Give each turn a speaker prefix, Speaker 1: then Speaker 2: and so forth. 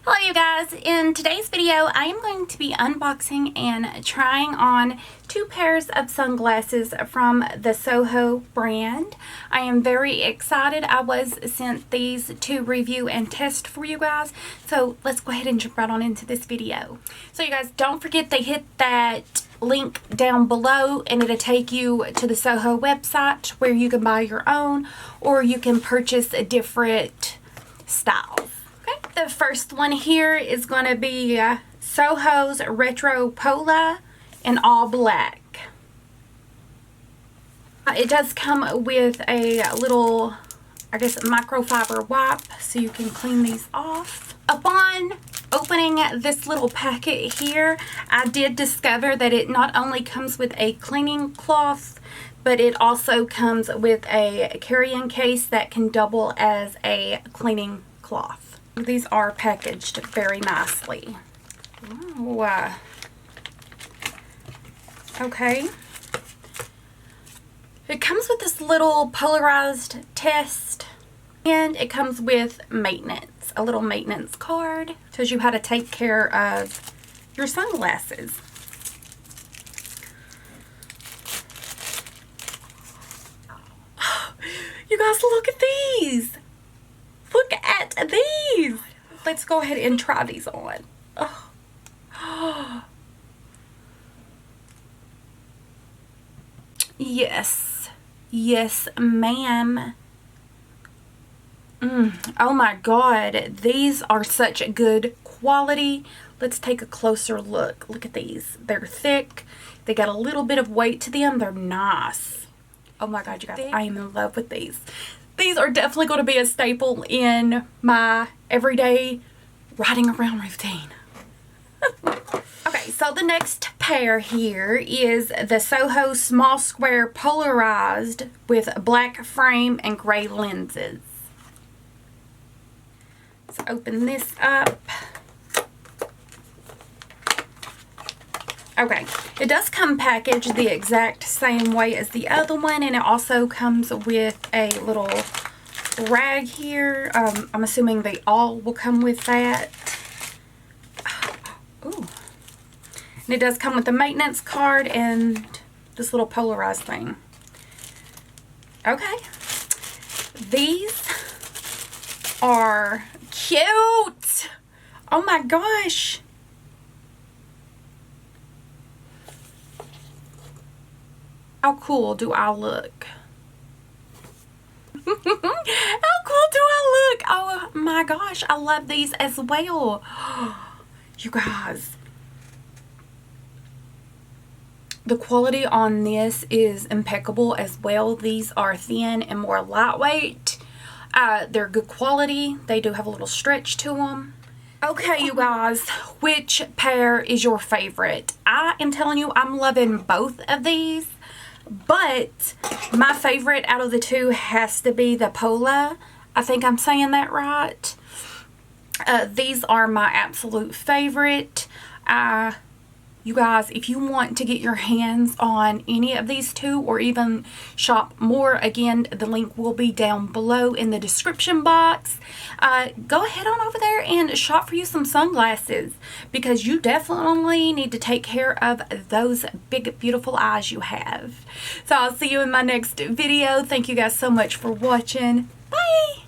Speaker 1: Hello you guys, in today's video I am going to be unboxing and trying on two pairs of sunglasses from the Soho brand. I am very excited. I was sent these to review and test for you guys, so let's go ahead and jump right on into this video. So you guys, don't forget to hit that link down below and it'll take you to the Soho website where you can buy your own or you can purchase a different styles. The first one here is going to be Soho's Retro Pola in all black. It does come with a little, I guess, microfiber wipe so you can clean these off. Upon opening this little packet here, I did discover that it not only comes with a cleaning cloth, but it also comes with a carrying case that can double as a cleaning cloth. These are packaged very nicely. Ooh, okay. It comes with this little polarized test, and it comes with maintenance, a little maintenance card. Tells you how to take care of your sunglasses. You guys, look at these. Look at these. Let's go ahead and try these on. Oh. Yes. Yes, ma'am. Oh my God. These are such good quality. Let's take a closer look. Look at these. They're thick. They got a little bit of weight to them. They're nice. Oh my God, you guys. I am in love with these. These are definitely going to be a staple in my everyday riding around routine. Okay, so the next pair here is the Soho Small Square Polarized with black frame and gray lenses. Let's open this up. Okay, it does come packaged the exact same way as the other one, and it also comes with a little rag here. I'm assuming they all will come with that. Ooh. And it does come with a maintenance card and this little polarized thing. Okay. These are cute. Oh my gosh. How cool do I look? How cool do I look? Oh my gosh, I love these as well. You guys, the quality on this is impeccable as well. These are thin and more lightweight. They're good quality. They do have a little stretch to them. Okay, you guys, which pair is your favorite? I am telling you, I'm loving both of these. But my favorite out of the two has to be the Pola. I think I'm saying that right. These are my absolute favorite. You guys, if you want to get your hands on any of these two or even shop more, again, the link will be down below in the description box. Go ahead on over there and shop for you some sunglasses because you definitely need to take care of those big, beautiful eyes you have. So I'll see you in my next video. Thank you guys so much for watching. Bye!